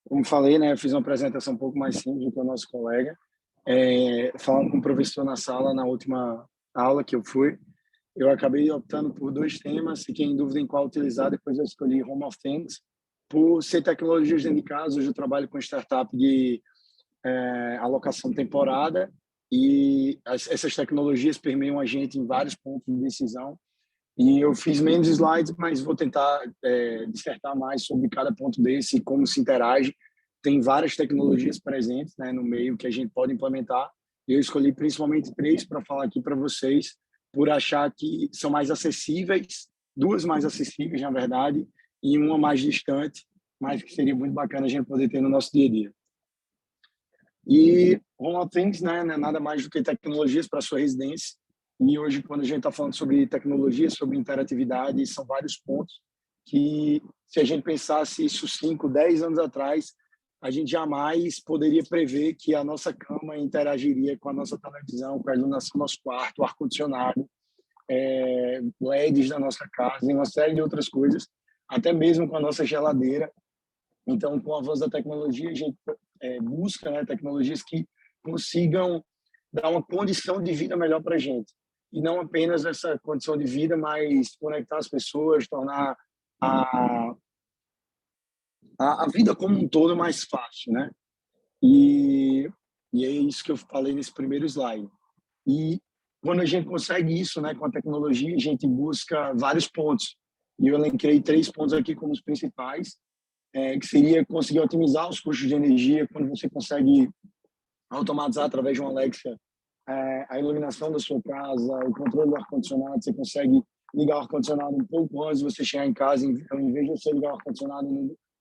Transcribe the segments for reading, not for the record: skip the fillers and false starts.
Como falei, né, eu fiz uma apresentação um pouco mais simples do que o nosso colega. Falando com o professor na sala, na última aula que eu fui, eu acabei optando por dois temas, fiquei em dúvida em qual utilizar, depois eu escolhi Home of Things, por ser tecnologias dentro de casa. Hoje eu trabalho com startup de alocação temporada e essas tecnologias permeiam a gente em vários pontos de decisão. E eu fiz menos slides, mas vou tentar dissertar mais sobre cada ponto desse e como se interage. Tem várias tecnologias presentes, né, no meio que a gente pode implementar. Eu escolhi principalmente três para falar aqui para vocês, por achar que são mais acessíveis, duas mais acessíveis, na verdade, e uma mais distante, mas que seria muito bacana a gente poder ter no nosso dia a dia. E Home of Things, né, não é nada mais do que tecnologias para a sua residência. E hoje, quando a gente está falando sobre tecnologia, sobre interatividade, são vários pontos que, se a gente pensasse isso 5, 10 anos atrás, a gente jamais poderia prever que a nossa cama interagiria com a nossa televisão, com a iluminação do nosso quarto, o ar-condicionado, LEDs da nossa casa e uma série de outras coisas, até mesmo com a nossa geladeira. Então, com o avanço da tecnologia, a gente busca, né, tecnologias que consigam dar uma condição de vida melhor para a gente. E não apenas essa condição de vida, mas conectar as pessoas, tornar a, a vida como um todo mais fácil, né? E é isso que eu falei nesse primeiro slide. E quando a gente consegue isso, né, com a tecnologia, a gente busca vários pontos. E eu elenquei 3 pontos aqui como os principais, que seria conseguir otimizar os custos de energia quando você consegue automatizar através de uma Alexa a iluminação da sua casa, o controle do ar-condicionado. Você consegue ligar o ar-condicionado um pouco antes de você chegar em casa. Então, em vez de você ligar o ar-condicionado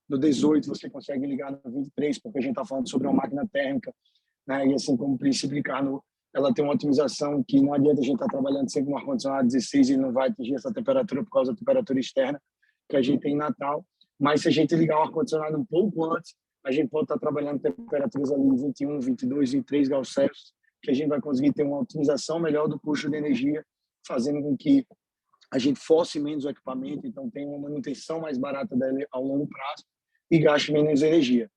no 18, você consegue ligar no 23, porque a gente está falando sobre uma máquina térmica, né? E assim como o princípio de Carnot, ela tem uma otimização que não adianta a gente estar trabalhando sempre com ar-condicionado 16 e não vai atingir essa temperatura por causa da temperatura externa que a gente tem em Natal. Mas se a gente ligar o ar-condicionado um pouco antes, a gente pode estar trabalhando temperaturas ali de 21, 22, 23 graus Celsius, que a gente vai conseguir ter uma otimização melhor do custo de energia, fazendo com que a gente force menos o equipamento, então tenha uma manutenção mais barata dele ao longo prazo e gaste menos energia.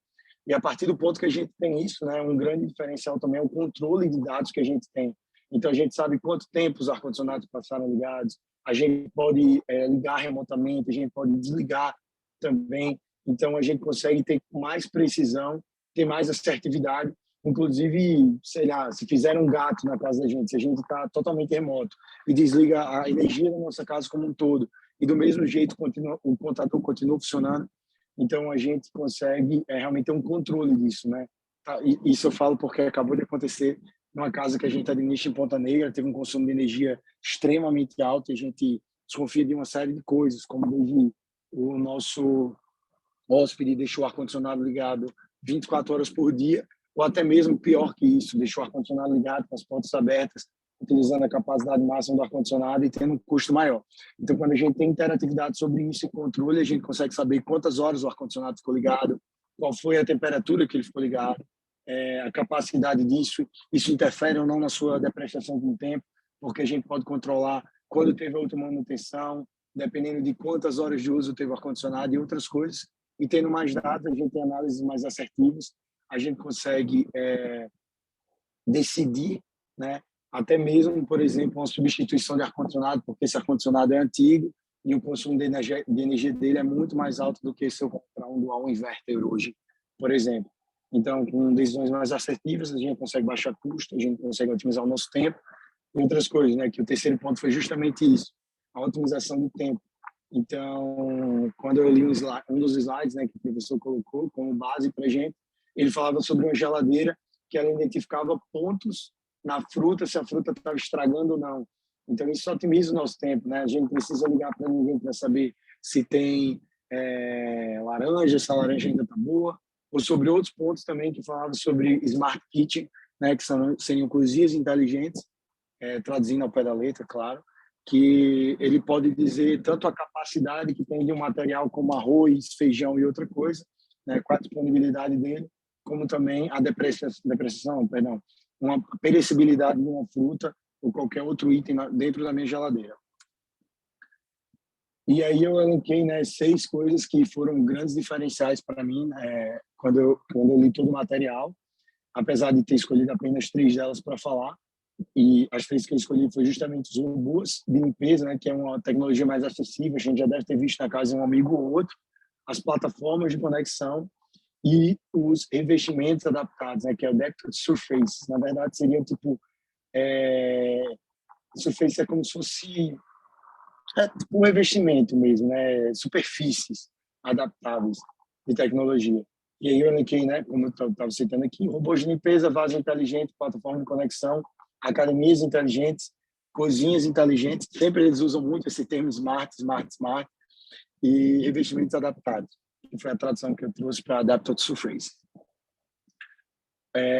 E a partir do ponto que a gente tem isso, né, um grande diferencial também é o controle de dados que a gente tem. Então a gente sabe quanto tempo os ar-condicionados passaram ligados, a gente pode ligar remotamente, a gente pode desligar também. Então a gente consegue ter mais precisão, ter mais assertividade. Inclusive, sei lá, se fizer um gato na casa da gente, se a gente está totalmente remoto e desliga a energia da nossa casa como um todo, e do mesmo jeito o computador continua funcionando, então a gente consegue realmente ter um controle disso, né? Isso eu falo porque acabou de acontecer numa casa que a gente administra em Ponta Negra, teve um consumo de energia extremamente alto e a gente desconfia de uma série de coisas, como desde o nosso hóspede deixou o ar-condicionado ligado 24 horas por dia, ou até mesmo pior que isso, deixou o ar-condicionado ligado com as portas abertas, utilizando a capacidade máxima do ar-condicionado e tendo um custo maior. Então, quando a gente tem interatividade sobre isso e controle, a gente consegue saber quantas horas o ar-condicionado ficou ligado, qual foi a temperatura que ele ficou ligado, a capacidade disso, isso interfere ou não na sua depreciação com o tempo, porque a gente pode controlar quando teve a última manutenção, dependendo de quantas horas de uso teve o ar-condicionado e outras coisas. E tendo mais dados, a gente tem análises mais assertivas, a gente consegue decidir, né? Até mesmo, por exemplo, uma substituição de ar-condicionado, porque esse ar-condicionado é antigo e o consumo de energia dele é muito mais alto do que se eu comprar um dual inverter hoje, por exemplo. Então, com decisões mais assertivas, a gente consegue baixar custo, a gente consegue otimizar o nosso tempo e outras coisas, né? Que o terceiro ponto foi justamente isso, a otimização do tempo. Então, quando eu li um dos slides, né, que o professor colocou como base para a gente, ele falava sobre uma geladeira que ela identificava pontos na fruta, se a fruta estava estragando ou não. Então, isso otimiza o nosso tempo, né? A gente precisa ligar para ninguém para saber se tem laranja, se a laranja ainda está boa, ou sobre outros pontos também que falavam sobre Smart Kitchen, né, que seriam cozinhas inteligentes, traduzindo ao pé da letra, claro, que ele pode dizer tanto a capacidade que tem de um material como arroz, feijão e outra coisa, né, com a disponibilidade dele, como também a uma perecibilidade de uma fruta ou qualquer outro item dentro da minha geladeira. E aí eu elenquei, né, 6 coisas que foram grandes diferenciais para mim, quando eu li todo o material, apesar de ter escolhido apenas 3 delas para falar. E as 3 que eu escolhi foi justamente os robôs de limpeza, né, que é uma tecnologia mais acessível, a gente já deve ter visto na casa de um amigo ou outro, as plataformas de conexão e os revestimentos adaptados, né, que é o Adapted Surface. Na verdade, seria tipo... Surface é como se fosse tipo um revestimento mesmo, né, superfícies adaptáveis de tecnologia. E aí eu elenquei, né, como eu estava citando aqui, robôs de limpeza, vaso inteligente, plataforma de conexão, academias inteligentes, cozinhas inteligentes. Sempre eles usam muito esse termo smart, smart, smart, e revestimentos adaptados, que foi a tradução que eu trouxe para Adapted Surface.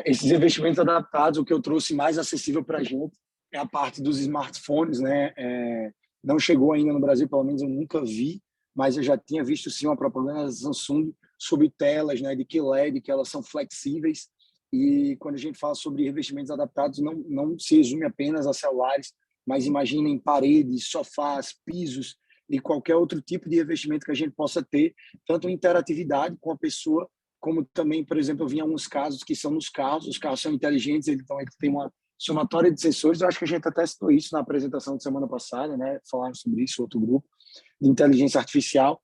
Esses revestimentos adaptados, o que eu trouxe mais acessível para a gente é a parte dos smartphones, né? Não chegou ainda no Brasil, pelo menos eu nunca vi, mas eu já tinha visto sim uma propaganda da Samsung sobre telas, né, de QLED, que elas são flexíveis. E quando a gente fala sobre revestimentos adaptados, não se resume apenas a celulares, mas imaginem paredes, sofás, pisos e qualquer outro tipo de revestimento que a gente possa ter, tanto interatividade com a pessoa, como também, por exemplo, eu vi alguns casos que são nos carros, os carros são inteligentes, então eles têm uma somatória de sensores. Eu acho que a gente até citou isso na apresentação de semana passada, né? Falaram sobre isso, outro grupo de inteligência artificial,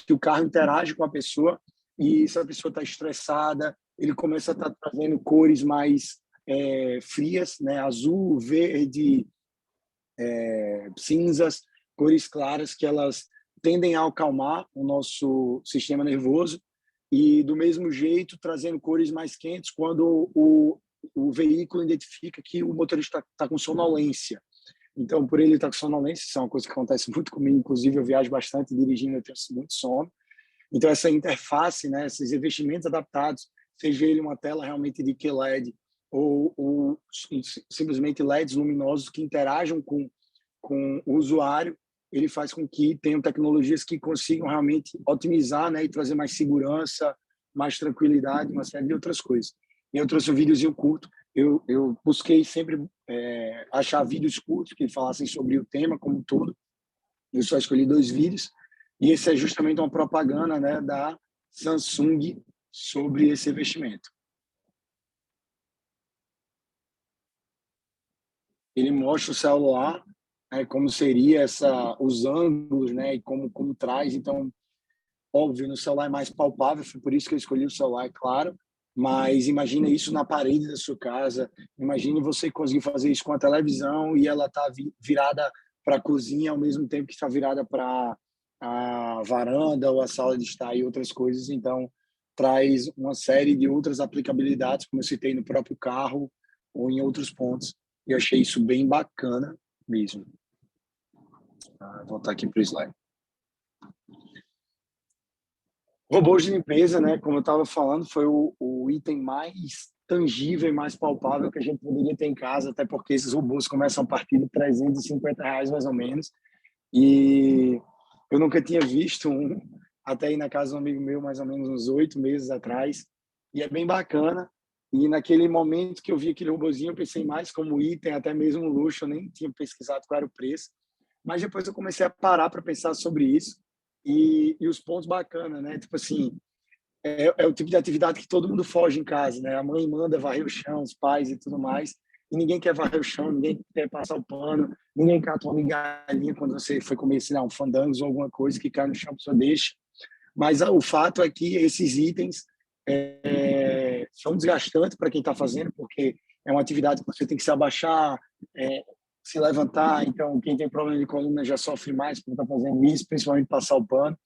que o carro interage com a pessoa e se a pessoa está estressada, ele começa a estar trazendo cores mais frias, né? Azul, verde, cinzas, cores claras, que elas tendem a acalmar o nosso sistema nervoso, e do mesmo jeito trazendo cores mais quentes quando o veículo identifica que o motorista está com sonolência. Então, por ele estar com sonolência, isso é uma coisa que acontece muito comigo, inclusive eu viajo bastante dirigindo, eu tenho muito sono. Então, essa interface, né, esses revestimentos adaptados, seja ele uma tela realmente de QLED ou simplesmente LEDs luminosos que interajam com o usuário, ele faz com que tenham tecnologias que consigam realmente otimizar, né, e trazer mais segurança, mais tranquilidade, uma série de outras coisas. E eu trouxe um videozinho curto. Eu busquei sempre achar vídeos curtos que falassem sobre o tema como um todo. Eu só escolhi 2 vídeos. E esse é justamente uma propaganda, né, da Samsung sobre esse investimento. Ele mostra o celular, né, como seria os ângulos, né, e como traz. Então, óbvio, no celular é mais palpável, foi por isso que eu escolhi o celular, é claro, mas imagina isso na parede da sua casa, imagine você conseguir fazer isso com a televisão e ela tá virada para a cozinha ao mesmo tempo que está virada para a varanda ou a sala de estar e outras coisas. Então, traz uma série de outras aplicabilidades, como eu citei no próprio carro ou em outros pontos, e eu achei isso bem bacana mesmo. Vou voltar aqui para o slide. Robôs de limpeza, né, como eu estava falando, foi o item mais tangível e mais palpável que a gente poderia ter em casa, até porque esses robôs começam a partir de R$ 350 mais ou menos. E eu nunca tinha visto um, até ir na casa de um amigo meu, mais ou menos uns 8 meses atrás. E é bem bacana. E naquele momento que eu vi aquele robozinho, eu pensei mais como item, até mesmo luxo, eu nem tinha pesquisado qual era o preço. Mas depois eu comecei a parar para pensar sobre isso. E os pontos bacanas, né? Tipo assim, é o tipo de atividade que todo mundo foge em casa, né? A mãe manda varrer o chão, os pais e tudo mais, e ninguém quer varrer o chão, ninguém quer passar o pano, ninguém cata uma migalhinha quando você foi comer, sei lá, um fandangos ou alguma coisa que cai no chão, a pessoa deixa. Mas o fato é que esses itens são desgastantes para quem está fazendo, porque é uma atividade que você tem que se abaixar, se levantar. Então, quem tem problema de coluna já sofre mais por estar fazendo isso, principalmente passar o pano.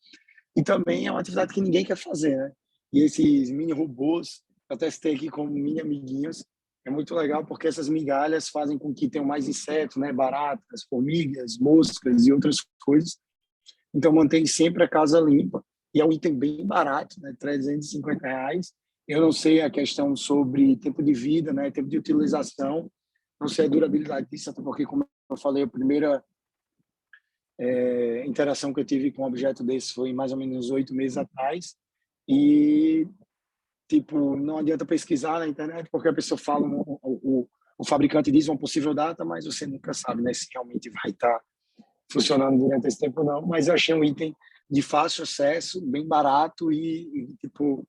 E também é uma atividade que ninguém quer fazer, né? E esses mini robôs, eu testei aqui como mini amiguinhos, é muito legal porque essas migalhas fazem com que tenham mais insetos, né? Baratas, formigas, moscas e outras coisas. Então, mantém sempre a casa limpa. E é um item bem barato, né? R$ 350. Eu não sei a questão sobre tempo de vida, né? Tempo de utilização. Não sei a durabilidade disso, até porque, como eu falei, a primeira interação que eu tive com um objeto desse foi mais ou menos 8 meses atrás. E, tipo, não adianta pesquisar na internet, porque a pessoa fala, o fabricante diz uma possível data, mas você nunca sabe, né, se realmente vai estar funcionando durante esse tempo ou não. Mas eu achei um item de fácil acesso, bem barato e tipo,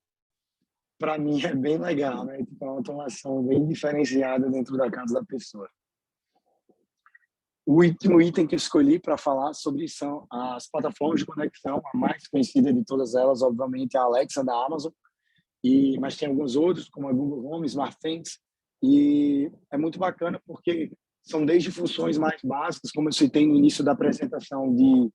para mim é bem legal, né? Tipo, é uma automação bem diferenciada dentro da casa da pessoa. O último item que eu escolhi para falar sobre são as plataformas de conexão, a mais conhecida de todas elas, obviamente, é a Alexa da Amazon, mas tem alguns outros, como a Google Home, SmartThings, e é muito bacana porque são desde funções mais básicas, como eu citei no início da apresentação, de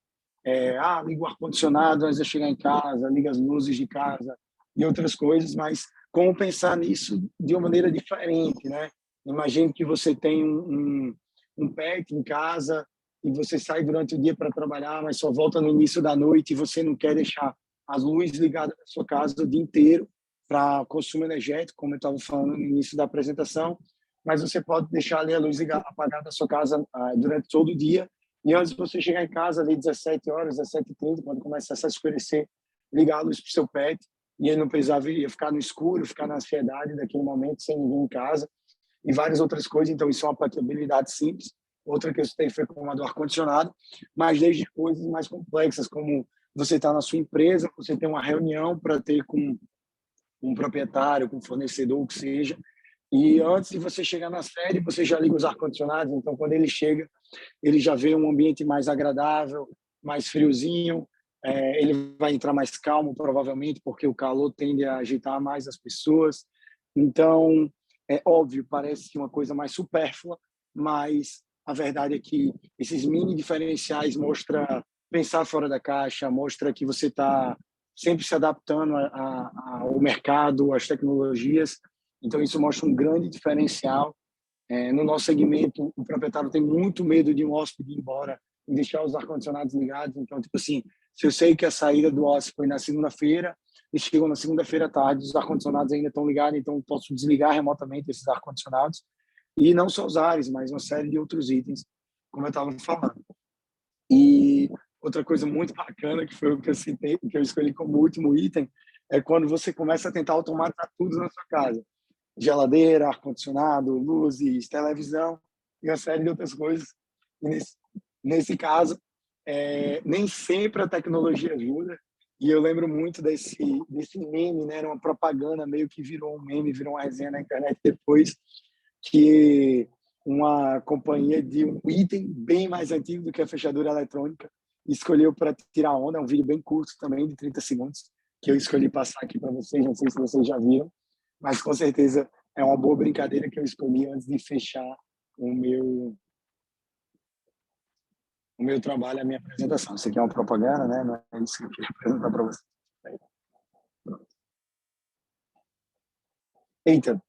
liga o ar-condicionado antes de chegar em casa, liga as luzes de casa e outras coisas, mas como pensar nisso de uma maneira diferente, né? Imagine que você tem um pet em casa e você sai durante o dia para trabalhar, mas só volta no início da noite e você não quer deixar as luzes ligadas na sua casa o dia inteiro para consumo energético, como eu estava falando no início da apresentação, mas você pode deixar ali a luz apagada da sua casa durante todo o dia, e antes de você chegar em casa, ali 17 horas, 17h30, quando começa a escurecer, ligar a luz para o seu pet, e ele não precisava ficar no escuro, ficar na ansiedade daquele momento, sem ninguém em casa, e várias outras coisas. Então, isso é uma aplicabilidade simples. Outra que eu citei foi como a do ar-condicionado, mas desde coisas mais complexas, como você está na sua empresa, você tem uma reunião para ter com um proprietário, com um fornecedor, o que seja, e antes de você chegar na série, você já liga os ar-condicionados, então quando ele chega, ele já vê um ambiente mais agradável, mais friozinho, ele vai entrar mais calmo, provavelmente, porque o calor tende a agitar mais as pessoas. Então, é óbvio, parece uma coisa mais supérflua, mas a verdade é que esses mini diferenciais mostram pensar fora da caixa, mostra que você está sempre se adaptando ao mercado, às tecnologias. Então, isso mostra um grande diferencial. No nosso segmento, o proprietário tem muito medo de um hóspede ir embora e deixar os ar-condicionados ligados. Então, tipo assim, se eu sei que a saída do hóspede foi na segunda-feira e chegou na segunda-feira à tarde, os ar-condicionados ainda estão ligados, então eu posso desligar remotamente esses ar-condicionados. E não só os ares, mas uma série de outros itens, como eu estava falando. E outra coisa muito bacana, que foi o que eu citei, que eu escolhi como último item, é quando você começa a tentar automatizar tudo na sua casa. Geladeira, ar-condicionado, luzes, televisão e uma série de outras coisas. E nesse caso, nem sempre a tecnologia ajuda. E eu lembro muito desse meme, né? Era uma propaganda, meio que virou um meme, virou uma resenha na internet depois, que uma companhia de um item bem mais antigo do que a fechadura eletrônica escolheu para tirar onda. É um vídeo bem curto também, de 30 segundos, que eu escolhi passar aqui para vocês. Não sei se vocês já viram, mas com certeza é uma boa brincadeira que eu escolhi antes de fechar o meu trabalho, a minha apresentação. Isso aqui é uma propaganda, né? Não é isso que eu queria apresentar para vocês. Eita,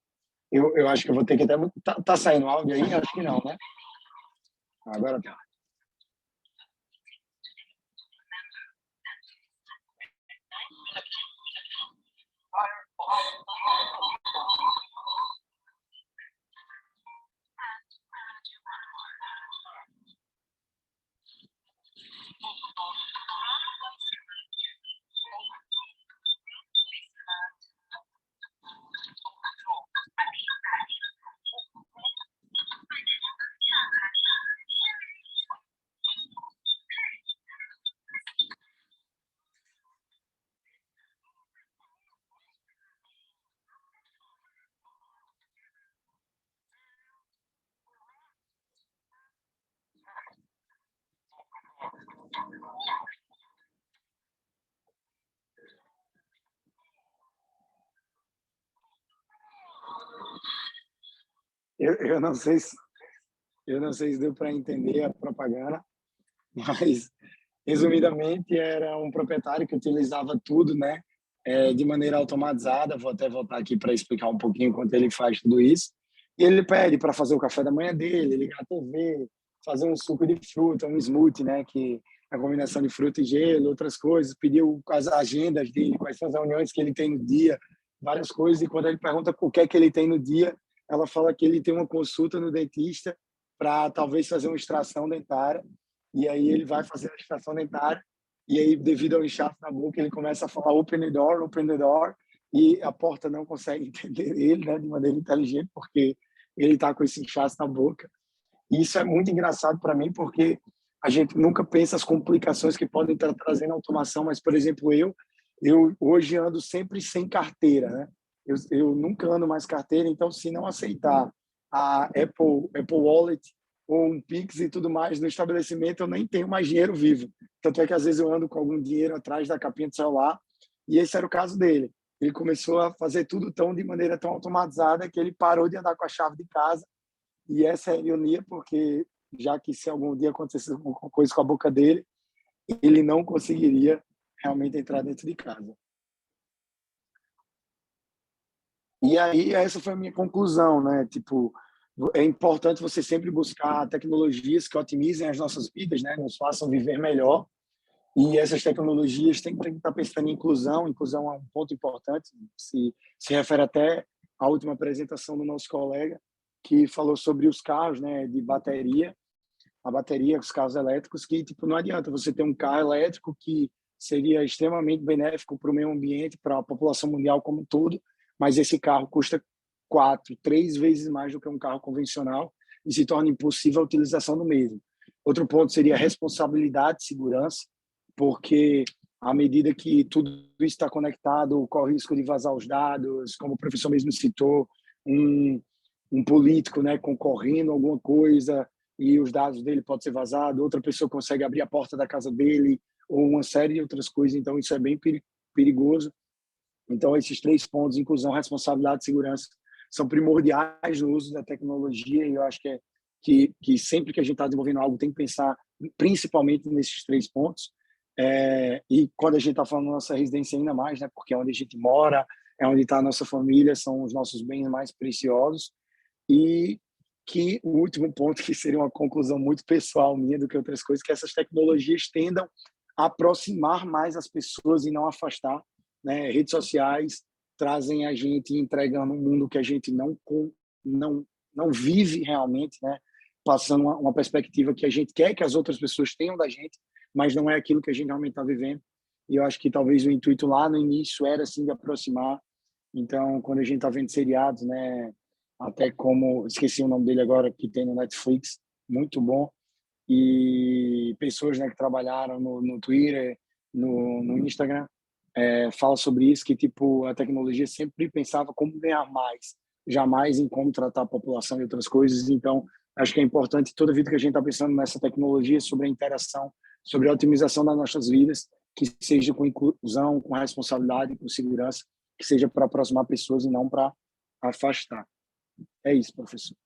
eu acho que eu vou ter que até... Tá saindo áudio aí? Acho que não, né? Agora tá. Eu não sei se deu para entender a propaganda, mas resumidamente era um proprietário que utilizava tudo, né, de maneira automatizada. Vou até voltar aqui para explicar um pouquinho quanto ele faz tudo isso. E ele pede para fazer o café da manhã dele, ligar a TV, fazer um suco de fruta, um smoothie, né, que é a combinação de fruta e gelo, outras coisas. Pediu as agendas dele, quais são as reuniões que ele tem no dia, várias coisas. E quando ele pergunta o que é que ele tem no dia, ela fala que ele tem uma consulta no dentista para talvez fazer uma extração dentária. E aí ele vai fazer a extração dentária, e aí, devido ao inchaço na boca, ele começa a falar open the door, e a porta não consegue entender ele, né, de maneira inteligente, porque ele está com esse inchaço na boca. E isso é muito engraçado para mim, porque a gente nunca pensa as complicações que podem estar trazendo automação, mas, por exemplo, eu hoje ando sempre sem carteira, né? eu nunca ando mais carteira, então se não aceitar a Apple Wallet ou um Pix e tudo mais no estabelecimento, eu nem tenho mais dinheiro vivo. Tanto é que às vezes eu ando com algum dinheiro atrás da capinha do celular, e esse era o caso dele. Ele começou a fazer tudo de maneira tão automatizada que ele parou de andar com a chave de casa. E essa é a ironia, porque já que se algum dia acontecesse alguma coisa com a boca dele, ele não conseguiria realmente entrar dentro de casa. E aí essa foi a minha conclusão, né? Tipo, é importante você sempre buscar tecnologias que otimizem as nossas vidas, né? Nos façam viver melhor. E essas tecnologias têm que estar pensando em inclusão. Inclusão é um ponto importante. Se refere até à última apresentação do nosso colega, que falou sobre os carros, né, de bateria, a bateria, os carros elétricos, que tipo não adianta você ter um carro elétrico que seria extremamente benéfico para o meio ambiente, para a população mundial como um todo, mas esse carro custa 4, 3 vezes mais do que um carro convencional e se torna impossível a utilização do mesmo. Outro ponto seria a responsabilidade de segurança, porque à medida que tudo está conectado, corre o risco de vazar os dados, como o professor mesmo citou, um político, né, concorrendo a alguma coisa e os dados dele podem ser vazados, outra pessoa consegue abrir a porta da casa dele, ou uma série de outras coisas, então isso é bem perigoso. Então, esses 3 pontos, inclusão, responsabilidade e segurança, são primordiais no uso da tecnologia, e eu acho que sempre que a gente está desenvolvendo algo, tem que pensar principalmente nesses 3 pontos. E quando a gente está falando da nossa residência, ainda mais, né, porque é onde a gente mora, é onde está a nossa família, são os nossos bens mais preciosos. E que o último ponto, que seria uma conclusão muito pessoal minha do que outras coisas, que essas tecnologias tendam a aproximar mais as pessoas e não afastar, né? Redes sociais trazem a gente entregando um mundo que a gente não não vive realmente, né? Passando uma perspectiva que a gente quer que as outras pessoas tenham da gente, mas não é aquilo que a gente realmente está vivendo. E eu acho que talvez o intuito lá no início era assim de aproximar. Então, quando a gente está vendo seriados, né? Até como, esqueci o nome dele agora, que tem no Netflix, muito bom, e pessoas, né, que trabalharam no Twitter, no Instagram, falam sobre isso, que tipo a tecnologia sempre pensava como ganhar mais, jamais em como tratar a população e outras coisas. Então, acho que é importante toda vida que a gente está pensando nessa tecnologia, sobre a interação, sobre a otimização das nossas vidas, que seja com inclusão, com responsabilidade, com segurança, que seja para aproximar pessoas e não para afastar. É isso, professor.